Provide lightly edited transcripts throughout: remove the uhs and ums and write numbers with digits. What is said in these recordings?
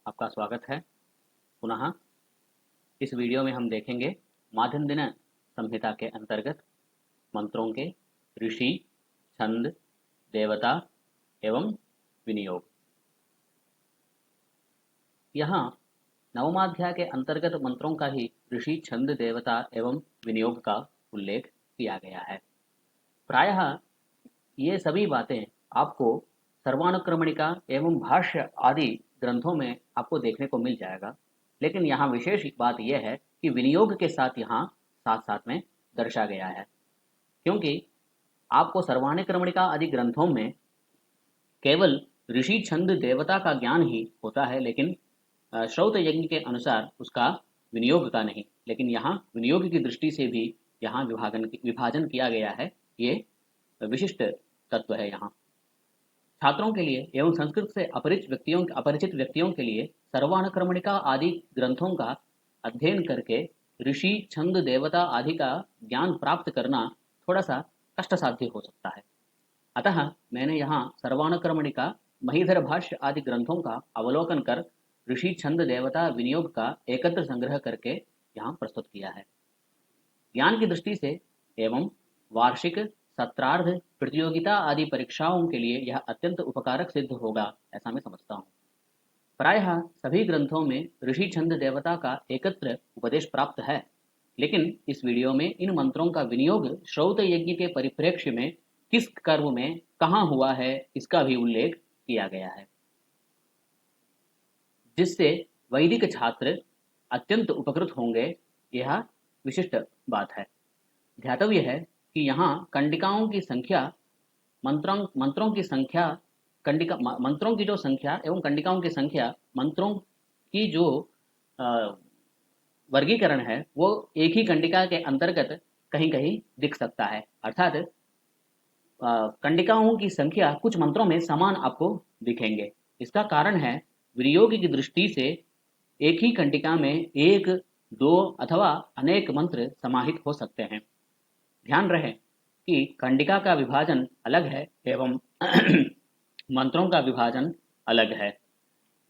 आपका स्वागत है पुनः। इस वीडियो में हम देखेंगे माध्यन्दिन संहिता के अंतर्गत मंत्रों के ऋषि, छंद, देवता एवं विनियोग। यहाँ नवमाध्याय के अंतर्गत मंत्रों का ही ऋषि, छंद, देवता एवं विनियोग का उल्लेख किया गया है। प्रायः ये सभी बातें आपको सर्वानुक्रमणिका एवं भाष्य आदि ग्रंथों में आपको देखने को मिल जाएगा, लेकिन यहाँ विशेष बात यह है कि विनियोग के साथ यहाँ साथ साथ में दर्शा गया है, क्योंकि आपको सर्वानुक्रमणिका आदि ग्रंथों में केवल ऋषि, छंद, देवता का ज्ञान ही होता है, लेकिन श्रौत यज्ञ के अनुसार उसका विनियोग का नहीं। लेकिन यहाँ विनियोग की दृष्टि से भी यहाँ विभाजन किया गया है। ये विशिष्ट तत्व है। यहाँ छात्रों के लिए एवं संस्कृत से अपरिचित व्यक्तियों के लिए सर्वानुक्रमणिका आदि ग्रंथों का अध्ययन करके ऋषि, छंद, देवता आदि का ज्ञान प्राप्त करना थोड़ा सा कष्ट साध्य हो सकता है। अतः मैंने यहाँ सर्वानुक्रमणिका, महीधर भाष्य आदि ग्रंथों का अवलोकन कर ऋषि, छंद, देवता, विनियोग का एकत्र संग्रह करके यहाँ प्रस्तुत किया है। ज्ञान की दृष्टि से एवं वार्षिक, सत्रार्ध, प्रतियोगिता आदि परीक्षाओं के लिए यह अत्यंत उपकारक सिद्ध होगा, ऐसा मैं समझता हूँ। प्रायः सभी ग्रंथों में ऋषि, छंद, देवता का एकत्र उपदेश प्राप्त है, लेकिन इस वीडियो में इन मंत्रों का विनियोग श्रौत यज्ञ के परिप्रेक्ष्य में किस कर्म में कहाँ हुआ है, इसका भी उल्लेख किया गया है, जिससे वैदिक छात्र अत्यंत उपकृत होंगे। यह विशिष्ट बात है। ध्यातव्य है कि यहाँ कंडिकाओं की संख्या, मंत्रों की संख्या, मंत्रों की जो संख्या एवं कंडिकाओं की संख्या, मंत्रों की जो वर्गीकरण है वो एक ही कंडिका के अंतर्गत कहीं कहीं दिख सकता है। अर्थात कंडिकाओं की संख्या कुछ मंत्रों में समान आपको दिखेंगे। इसका कारण है विनियोग की दृष्टि से एक ही कंडिका में एक, दो अथवा अनेक मंत्र समाहित हो सकते हैं। ध्यान रहे कि कंडिका का विभाजन अलग है एवं मंत्रों का विभाजन अलग है।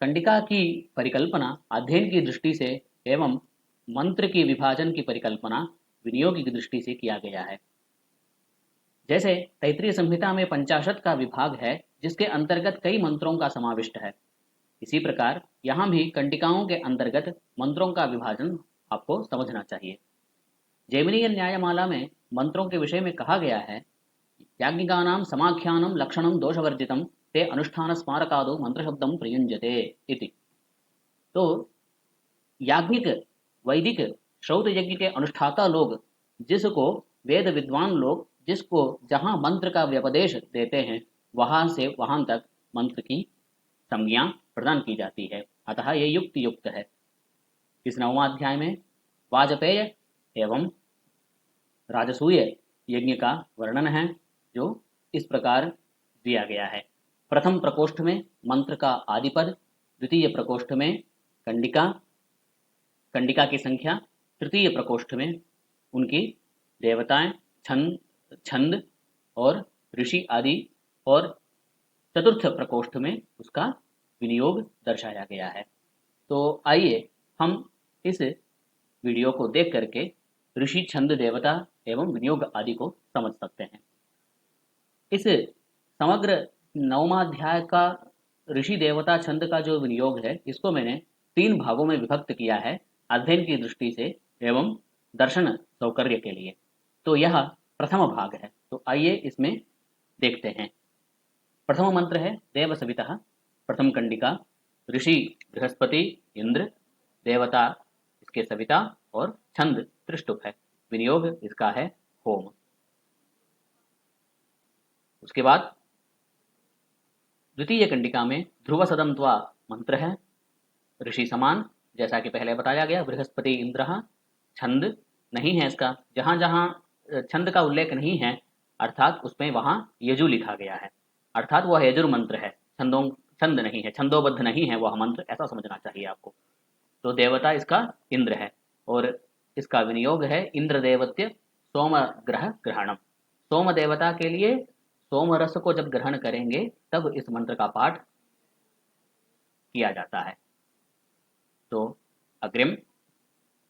कंडिका की परिकल्पना अध्ययन की दृष्टि से एवं मंत्र की विभाजन की परिकल्पना विनियोग की दृष्टि से किया गया है। जैसे तैत्तिरीय संहिता में पंचाशत का विभाग है, जिसके अंतर्गत कई मंत्रों का समाविष्ट है। इसी प्रकार यहाँ भी कंडिकाओं के अंतर्गत मंत्रों का विभाजन आपको समझना चाहिए। जैमिनीय न्यायमाला में मंत्रों के विषय में कहा गया है, याज्ञिकानां समाख्यानं लक्षणं दोषवर्जितं ते अनुष्ठान स्मारकादो मंत्रशब्दं प्रयुञ्जते इति। तो याज्ञिक, वैदिक, श्रौत यज्ञ के अनुष्ठाता लोग, जिसको वेद विद्वान लोग जिसको जहाँ मंत्र का व्यपदेश देते हैं, वहां से वहां तक मंत्र की संज्ञा प्रदान की जाती है। अतः ये युक्त है। इस नवमाध्याय में वाजपेय एवं राजसूय यज्ञ का वर्णन है, जो इस प्रकार दिया गया है। प्रथम प्रकोष्ठ में मंत्र का आदिपद, द्वितीय प्रकोष्ठ में कंडिका, कंडिका की संख्या, तृतीय प्रकोष्ठ में उनकी देवताएं, छंद और ऋषि आदि, और चतुर्थ प्रकोष्ठ में उसका विनियोग दर्शाया गया है। तो आइए हम इस वीडियो को देख करके ऋषि, छंद, देवता एवं विनियोग आदि को समझ सकते हैं। इस समग्र नवमाध्याय का ऋषि, देवता, छंद का जो विनियोग है, इसको मैंने 3 भागों में विभक्त किया है, अध्ययन की दृष्टि से एवं दर्शन सौकर्य के लिए। तो यह प्रथम भाग है। तो आइए इसमें देखते हैं। प्रथम मंत्र है देव सविता, प्रथम कंडिका, ऋषि बृहस्पति इंद्र, देवता इसके सविता और छंद त्रिष्टुप है। विनियोग इसका है होम। उसके बाद द्वितीय कंडिका में ध्रुव सदंत्वा मंत्र है, ऋषि समान, जैसा कि पहले बताया गया, बृहस्पति इंद्र। छंद नहीं है इसका, जहां जहां छंद का उल्लेख नहीं है अर्थात उसमें वहां यजु लिखा गया है, अर्थात वह यजुर मंत्र है, छंद नहीं है, छंदोबद्ध नहीं है वह मंत्र, ऐसा समझना चाहिए आपको। तो देवता इसका इंद्र है और इसका विनियोग है इंद्र देवत्य सोम ग्रह ग्रहणम। सोम देवता के लिए सोम रस को जब ग्रहण करेंगे तब इस मंत्र का पाठ किया जाता है। तो अग्रिम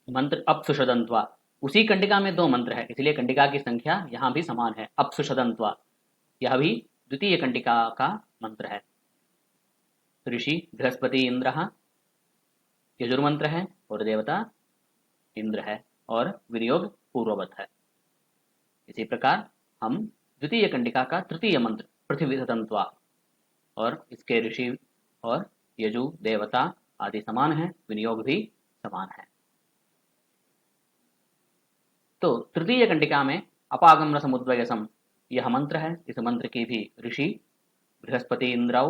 मंत्र अपसुषदंत्वा, उसी कंडिका में दो मंत्र है, इसलिए कंडिका की संख्या यहाँ भी समान है। अपसुषदंत्वा, यह भी द्वितीय कंडिका का मंत्र है। ऋषि बृहस्पति इंद्र यजुर्मंत्र है और देवता इंद्र है और विनियोग पूर्ववत है। इसी प्रकार हम द्वितीय कंडिका का तृतीय मंत्र पृथ्वी सतंत्वा, और इसके ऋषि और यजु देवता आदि समान है, विनियोग भी समान है। तो तृतीय कंडिका में अपागम रसमुद्वयसम यह मंत्र है। इस मंत्र की भी ऋषि बृहस्पति इंद्रौ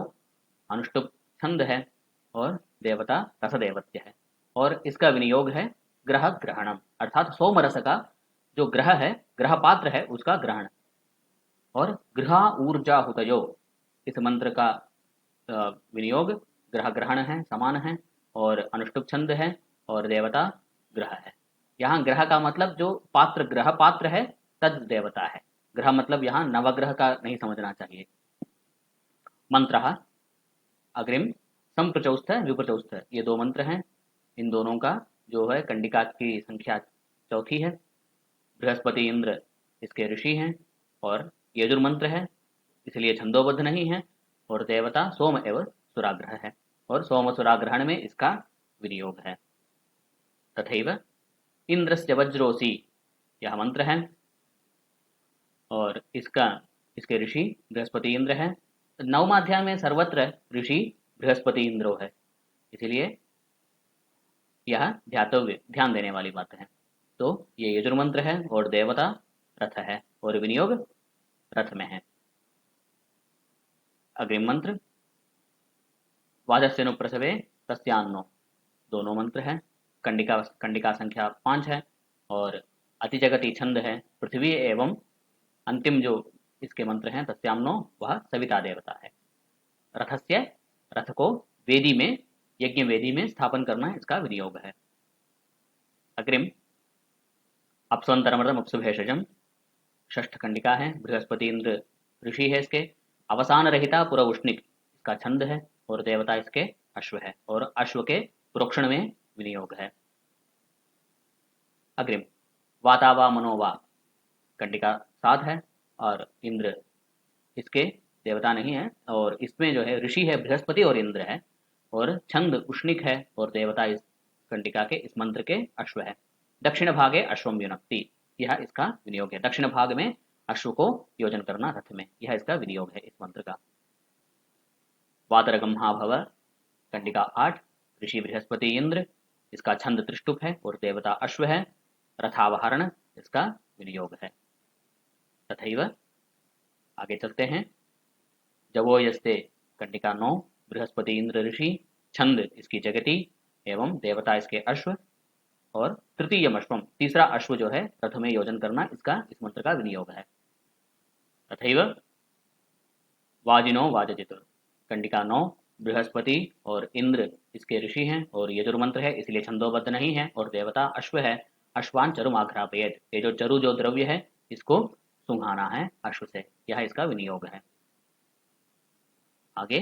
अनुष्टुप छंद है और देवता रसदेवत्य है, और इसका विनियोग है ग्रह ग्रहणम, अर्थात सोमरस का जो ग्रह है, ग्रह पात्र है, उसका ग्रहण। और ग्रह ऊर्जा हुतयो, इस मंत्र का विनियोग ग्रह ग्रहण है, समान है, और अनुष्टुप छंद है और देवता ग्रह है। यहाँ ग्रह का मतलब जो पात्र, ग्रह पात्र है तद देवता है। ग्रह मतलब यहाँ नवग्रह का नहीं समझना चाहिए। मंत्र अग्रिम संप्रचौस्थ विप्रचौस्थ, ये दो मंत्र हैं। इन दोनों का जो है कंडिका की संख्या चौथी है। बृहस्पति इंद्र इसके ऋषि हैं और यजुर्मंत्र है, इसलिए छंदोबद्ध नहीं है, और देवता सोम एवं सुराग्रह है, और सोम सुराग्रहण में इसका विनियोग है। तथैव इंद्रस्य वज्रोसी यह मंत्र है, और इसके ऋषि बृहस्पति इंद्र है। नवमाध्याय में सर्वत्र ऋषि बृहस्पति इंद्रो है, इसलिए यह ध्यातव्य, ध्यान देने वाली बात है। तो ये यजुर्मंत्र है और देवता रथ है और विनियोग रथ में है। अग्रिम मंत्र वाजस्यनुप्रसवे तस्यान्नो, दोनों मंत्र हैं। कंडिका संख्या 5 है और अतिजगति छंद है पृथ्वी एवं अंतिम जो इसके मंत्र हैं तस्याम्नो, वह सविता देवता है। रथस्य, रथ को वेदी में, यज्ञ वेदी में स्थापन करना इसका विनियोग है। अग्रिम अपस्वंतरमृतम अपसुभेषजम, षष्ठ कंडिका है, बृहस्पति इंद्र ऋषि है इसके। अवसान रहिता पुर उष्णिक इसका छंद है और देवता इसके अश्व है, और अश्व के प्रोक्षण में विनियोग है। अग्रिम वातावा मनोवा, कंडिका 7 है और इंद्र इसके देवता नहीं है, और इसमें जो है ऋषि है बृहस्पति और इंद्र है, और छंद उष्णिक है और देवता इस कंडिका के, इस मंत्र के अश्व है। दक्षिण भागे अश्वम युनक्ति, यह इसका विनियोग है। दक्षिण भाग में अश्व को योजन करना रथ में, यह इसका विनियोग है इस मंत्र का। वातरगम्हा भव, कंडिका 8, ऋषि बृहस्पति इंद्र, इसका छंद त्रिष्टुप है और देवता अश्व है। रथावहरण इसका विनियोग है। तथैव आगे चलते हैं। जवो यस्ते, कंडिका 9, बृहस्पति इंद्र ऋषि, छंद इसकी जगति एवं देवता इसके अश्व, और तृतीय अश्वम, तीसरा अश्व जो है रथ में योजन करना, इसका इस मंत्र का विनियोग है। तथैव वाजिनो वाजजित, कंडिका 9, बृहस्पति और इंद्र इसके ऋषि हैं और यजुर्मंत्र है, इसलिए छंदोबद्ध नहीं है, और देवता अश्व है। अश्वान चरुम आघ्रापयेत, ये जो चरु जो द्रव्य है इसको सुंघाना है अश्व से, यह इसका विनियोग है। आगे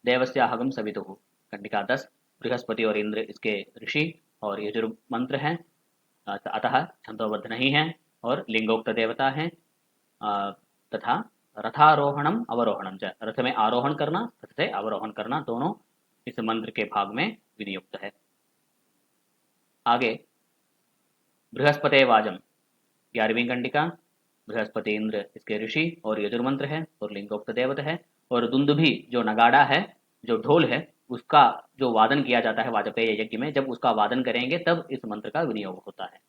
देवस्याहगम सवितुः, कंडिका 10, बृहस्पति और इंद्र इसके ऋषि और यजुर्मंत्र हैं, अतः छंदोबद्ध नहीं है, और लिंगोक्त देवता है। तथा रथारोहणम अवरोहणम च, रथ में आरोहण करना, रथ से अवरोहण करना, दोनों इस मंत्र के भाग में विनियुक्त है। आगे बृहस्पति वाजम, 11वीं कंडिका, बृहस्पति इंद्र इसके ऋषि और यजुर्मंत्र है और लिंगोक्त देवता है। और दुंदुभी जो नगाड़ा है, जो ढोल है, उसका जो वादन किया जाता है वाजपेय यज्ञ में, जब उसका वादन करेंगे तब इस मंत्र का विनियोग होता है।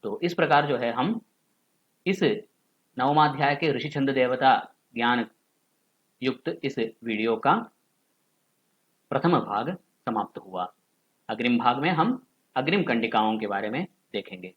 तो इस प्रकार जो है हम इस नवमाध्याय के ऋषि छंद देवता ज्ञान युक्त इस वीडियो का प्रथम भाग समाप्त हुआ। अग्रिम भाग में हम अग्रिम कंडिकाओं के बारे में देखेंगे।